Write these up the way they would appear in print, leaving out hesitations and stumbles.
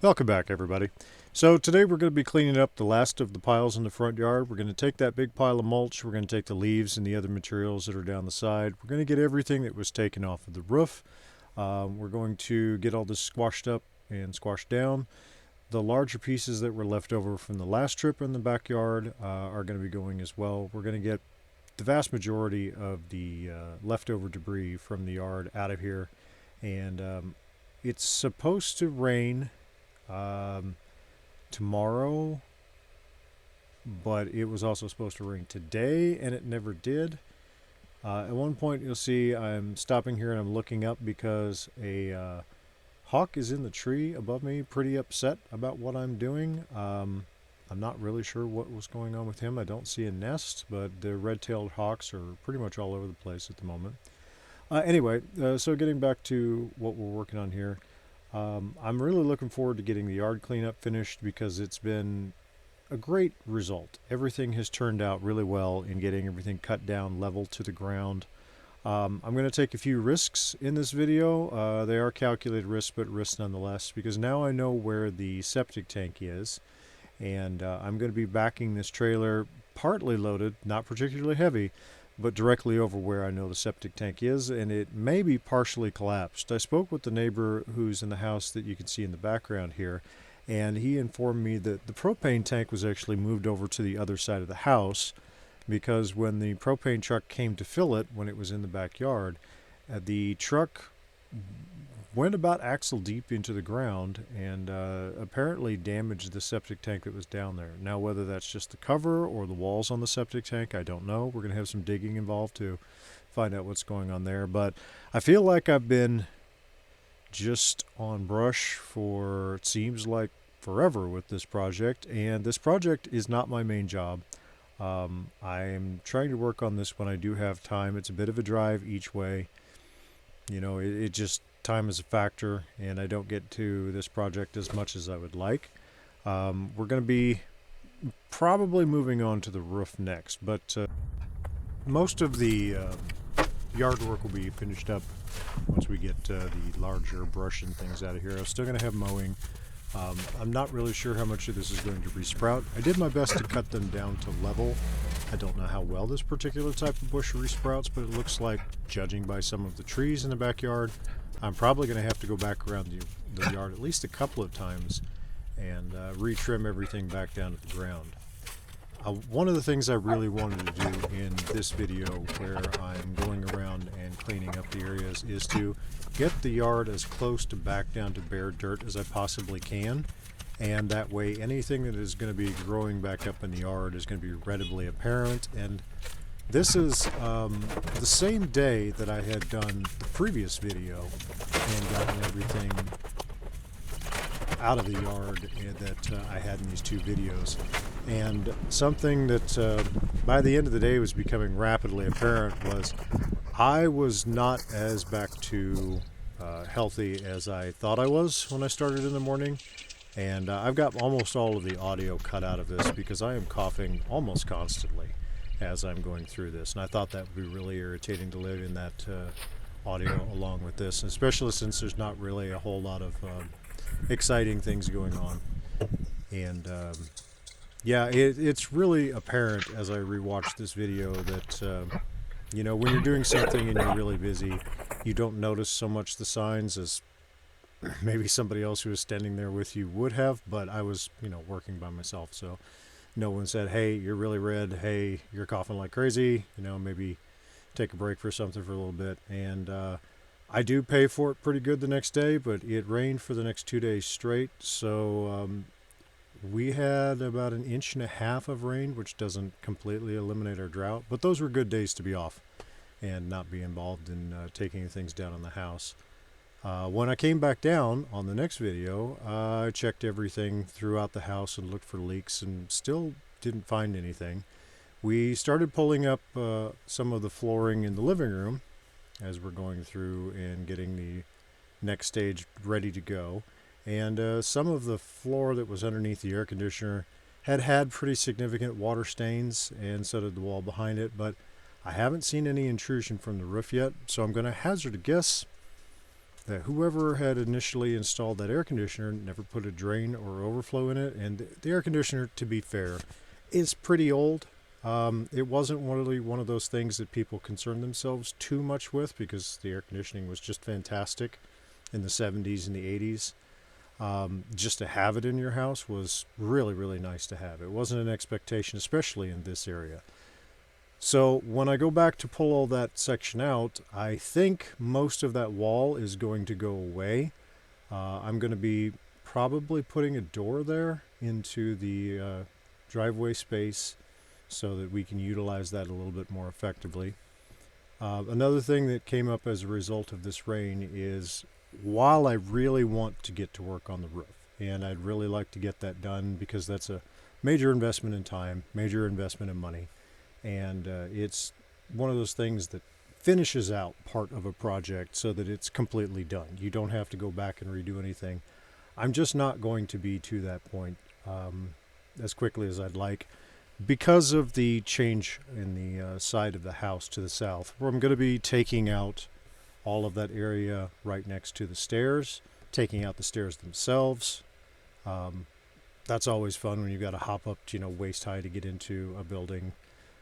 Welcome back, everybody. So today we're going to be cleaning up the last of the piles in the front yard. We're going to take that big pile of mulch, we're going to take the leaves and the other materials that are down the side. We're going to get everything that was taken off of the roof. We're going to get all this squashed up and squashed down. The larger pieces that were left over from the last trip in the backyard are going to be going as well. We're going to get the vast majority of the leftover debris from the yard out of here. And it's supposed to rain tomorrow, but it was also supposed to rain today and it never did. At one point you'll see I'm stopping here and I'm looking up because a hawk is in the tree above me, pretty upset about what I'm doing. I'm not really sure what was going on with him. I don't see a nest, but the red-tailed hawks are pretty much all over the place at the moment. Anyway, so getting back to what we're working on here. I'm really looking forward to getting the yard cleanup finished because it's been a great result. Everything has turned out really well in getting everything cut down level to the ground. I'm going to take a few risks in this video. They are calculated risks, but risks nonetheless, because now I know where the septic tank is, and I'm going to be backing this trailer partly loaded, not particularly heavy, but directly over where I know the septic tank is, and it may be partially collapsed. I spoke with the neighbor who's in the house that you can see in the background here, and he informed me that the propane tank was actually moved over to the other side of the house because when the propane truck came to fill it, when it was in the backyard, the truck went about axle deep into the ground and apparently damaged the septic tank that was down there. Now, whether that's just the cover or the walls on the septic tank, I don't know. We're going to have some digging involved to find out what's going on there. But I feel like I've been just on brush for, it seems like, forever with this project. And this project is not my main job. I'm trying to work on this when I do have time. It's a bit of a drive each way. You know, it just, time is a factor, and I don't get to this project as much as I would like. We're going to be probably moving on to the roof next, but most of the yard work will be finished up once we get the larger brush and things out of here. I'm still going to have mowing. I'm not really sure how much of this is going to resprout. I did my best to cut them down to level. I don't know how well this particular type of bush resprouts, but it looks like, judging by some of the trees in the backyard, I'm probably going to have to go back around the yard at least a couple of times and retrim everything back down to the ground. One of the things I really wanted to do in this video, where I'm going around and cleaning up the areas, is to get the yard as close to back down to bare dirt as I possibly can. And that way anything that is going to be growing back up in the yard is going to be readily apparent. And this is the same day that I had done the previous video and gotten everything out of the yard that I had in these two videos. And something that by the end of the day was becoming rapidly apparent was I was not as back to healthy as I thought I was when I started in the morning. And I've got almost all of the audio cut out of this because I am coughing almost constantly as I'm going through this. And I thought that would be really irritating to live in that audio along with this, especially since there's not really a whole lot of exciting things going on. And yeah, it's really apparent as I rewatch this video that you know, when you're doing something and you're really busy, you don't notice so much the signs as maybe somebody else who was standing there with you would have. But I was, you know, working by myself, so no one said, hey, you're really red, hey, you're coughing like crazy, you know, maybe take a break for something for a little bit. And I do pay for it pretty good the next day, but it rained for the next 2 days straight. So we had about 1.5 inches of rain, which doesn't completely eliminate our drought, but those were good days to be off and not be involved in taking things down on the house. When I came back down on the next video, I checked everything throughout the house and looked for leaks and still didn't find anything. We started pulling up some of the flooring in the living room as we're going through and getting the next stage ready to go. And some of the floor that was underneath the air conditioner had pretty significant water stains, and so did the wall behind it, but I haven't seen any intrusion from the roof yet, so I'm going to hazard a guess that whoever had initially installed that air conditioner never put a drain or overflow in it. And the air conditioner, to be fair, is pretty old. It wasn't really one of those things that people concerned themselves too much with, because the air conditioning was just fantastic in the 70s and the 80s. Just to have it in your house was really, really nice to have. It wasn't an expectation, especially in this area. So when I go back to pull all that section out, I think most of that wall is going to go away. I'm going to be probably putting a door there into the driveway space so that we can utilize that a little bit more effectively. Another thing that came up as a result of this rain is, while I really want to get to work on the roof, and I'd really like to get that done because that's a major investment in time, major investment in money, and it's one of those things that finishes out part of a project so that it's completely done. You don't have to go back and redo anything. I'm just not going to be to that point as quickly as I'd like, because of the change in the side of the house to the south, where I'm going to be taking out all of that area right next to the stairs, taking out the stairs themselves. That's always fun when you've got to hop up to, waist high to get into a building,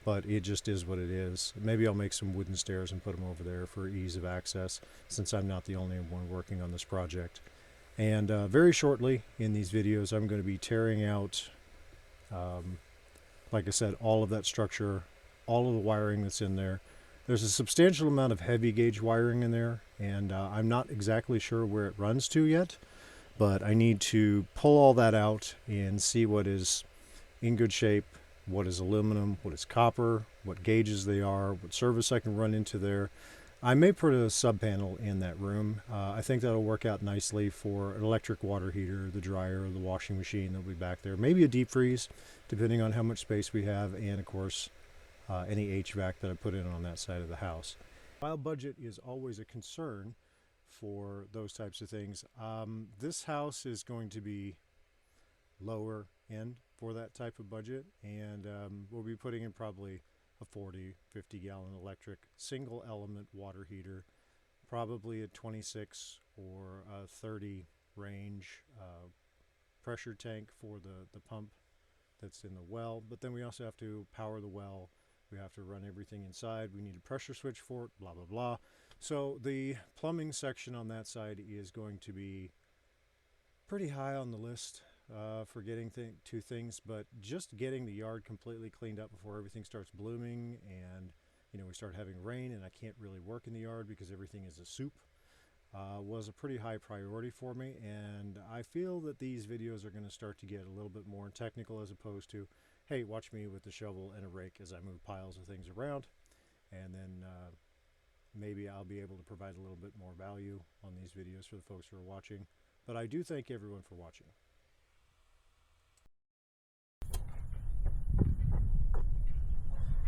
but it just is what it is. Maybe I'll make some wooden stairs and put them over there for ease of access, since I'm not the only one working on this project. And very shortly in these videos, I'm going to be tearing out, like I said, all of that structure, all of the wiring that's in there. There's a substantial amount of heavy gauge wiring in there, and I'm not exactly sure where it runs to yet, but I need to pull all that out and see what is in good shape, what is aluminum, what is copper, what gauges they are, what service I can run into there. I may put a sub panel in that room. I think that'll work out nicely for an electric water heater, the dryer, the washing machine that'll be back there. Maybe a deep freeze, depending on how much space we have, and of course, any HVAC that I put in on that side of the house. While budget is always a concern for those types of things, this house is going to be lower end for that type of budget, and we'll be putting in probably a 40-50 gallon electric single element water heater, probably a 26 or a 30 range pressure tank for the pump that's in the well. But then we also have to power the well. We have to run everything inside. We need a pressure switch for it, blah, blah, blah. So the plumbing section on that side is going to be pretty high on the list for getting to things, but just getting the yard completely cleaned up before everything starts blooming and we start having rain and I can't really work in the yard because everything is a soup, was a pretty high priority for me. And I feel that these videos are going to start to get a little bit more technical, as opposed to, hey, watch me with a shovel and a rake as I move piles of things around, and then maybe I'll be able to provide a little bit more value on these videos for the folks who are watching. But I do thank everyone for watching.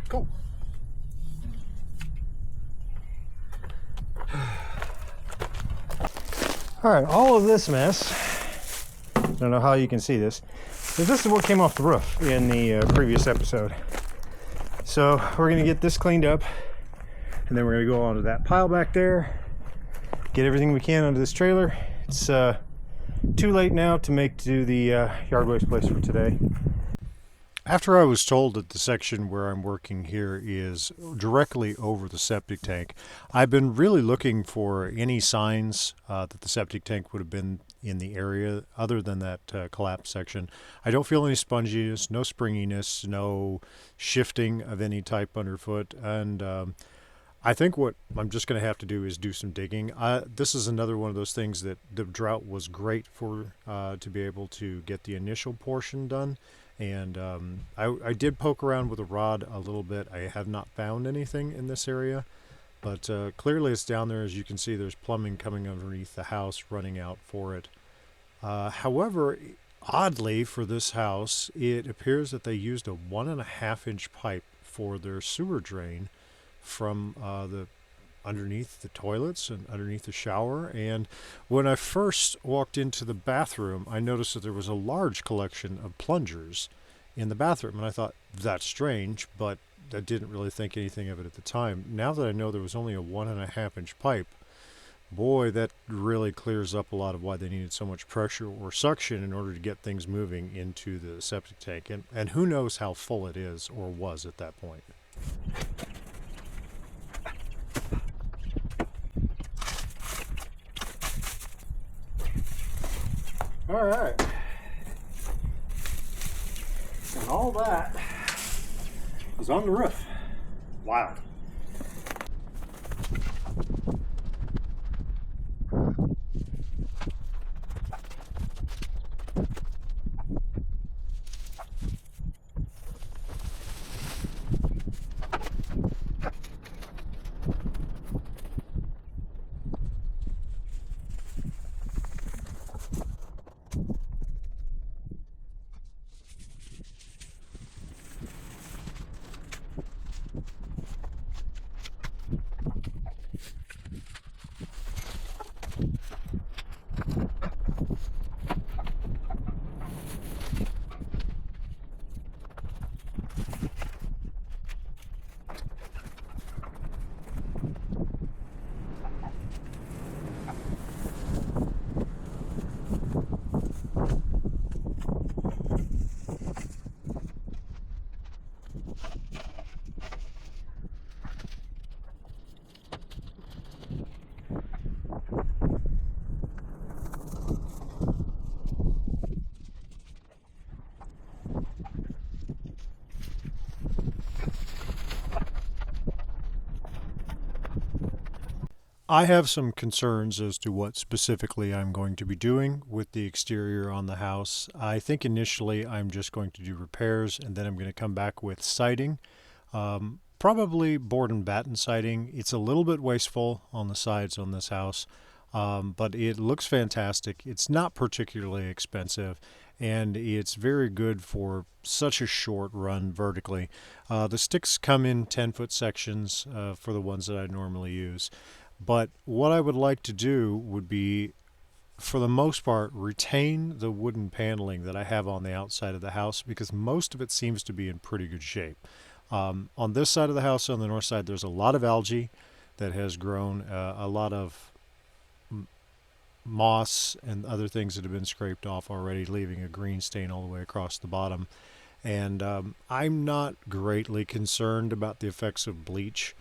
Cool. All right, all of this mess, I don't know how you can see this, but this is what came off the roof in the previous episode. So we're going to get this cleaned up, and then we're going to go onto that pile back there, get everything we can onto this trailer. It's too late now to make to the yard waste place for today. After I was told that the section where I'm working here is directly over the septic tank, I've been really looking for any signs that the septic tank would have been in the area other than that collapsed section. I don't feel any sponginess, no springiness, no shifting of any type underfoot, and I think what I'm just going to have to do is do some digging. This is another one of those things that the drought was great for, to be able to get the initial portion done. And I did poke around with a rod a little bit. I have not found anything in this area, but clearly it's down there. As you can see, there's plumbing coming underneath the house, running out for it. However, oddly for this house, it appears that they used a 1.5-inch pipe for their sewer drain from the underneath the toilets and underneath the shower. And when I first walked into the bathroom, I noticed that there was a large collection of plungers in the bathroom, and I thought, that's strange, but I didn't really think anything of it at the time. Now that I know there was only a 1.5-inch pipe, Boy, that really clears up a lot of why they needed so much pressure or suction in order to get things moving into the septic tank. And who knows how full it is or was at that point. All right. And all that is on the roof. Wow. I have some concerns as to what specifically I'm going to be doing with the exterior on the house. I think initially I'm just going to do repairs and then I'm going to come back with siding. Probably board and batten siding. It's a little bit wasteful on the sides on this house, but it looks fantastic. It's not particularly expensive and it's very good for such a short run vertically. The sticks come in 10-foot sections for the ones that I normally use. But what I would like to do would be, for the most part, retain the wooden paneling that I have on the outside of the house because most of it seems to be in pretty good shape. On this side of the house, on the north side, there's a lot of algae that has grown, a lot of moss and other things that have been scraped off already, leaving a green stain all the way across the bottom. And I'm not greatly concerned about the effects of bleach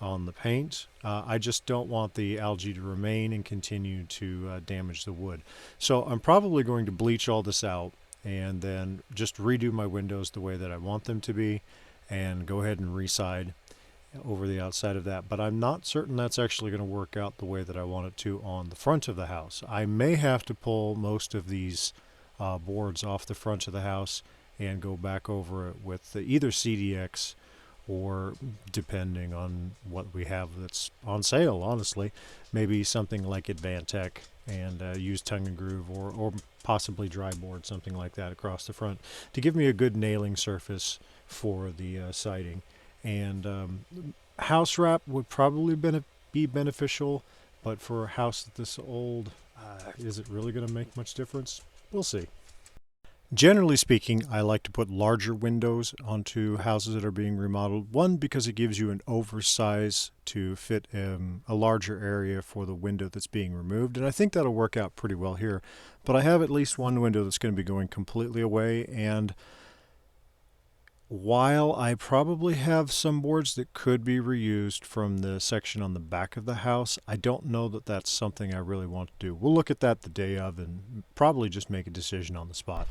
on the paint. I just don't want the algae to remain and continue to damage the wood. So I'm probably going to bleach all this out and then just redo my windows the way that I want them to be and go ahead and reside over the outside of that. But I'm not certain that's actually going to work out the way that I want it to on the front of the house. I may have to pull most of these boards off the front of the house and go back over it with either CDX or, depending on what we have that's on sale, honestly, maybe something like Advantech and use tongue and groove or possibly dry board, something like that across the front to give me a good nailing surface for the siding. And house wrap would probably be beneficial, but for a house this old, is it really going to make much difference? We'll see. Generally speaking, I like to put larger windows onto houses that are being remodeled. One, because it gives you an oversize to fit a larger area for the window that's being removed, and I think that'll work out pretty well here. But I have at least one window that's going to be going completely away, and while I probably have some boards that could be reused from the section on the back of the house, I don't know that that's something I really want to do. We'll look at that the day of and probably just make a decision on the spot.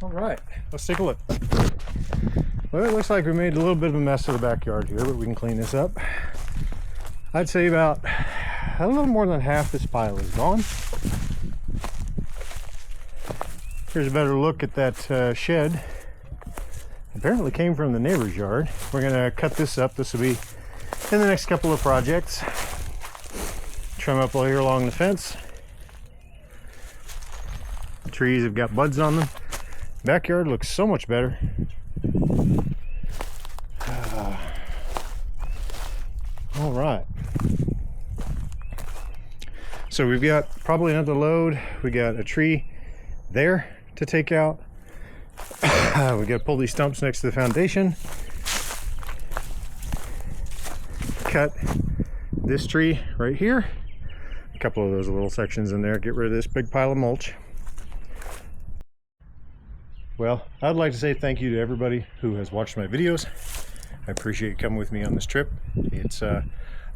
All right, let's take a look. Well, it looks like we made a little bit of a mess of the backyard here, but we can clean this up. I'd say about a little more than half this pile is gone. Here's a better look at that shed. Apparently came from the neighbor's yard. We're gonna cut this up. This will be in the next couple of projects. Trim up all here along the fence. The trees have got buds on them. Backyard looks so much better. All right. So we've got probably another load. We got a tree there to take out. We got to pull these stumps next to the foundation. cut this tree right here, a couple of those little sections in there, get rid of this big pile of mulch. Well, I'd like to say thank you to everybody who has watched my videos. I appreciate you coming with me on this trip. It's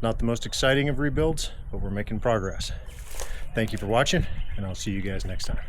not the most exciting of rebuilds, but we're making progress. Thank you for watching, and I'll see you guys next time.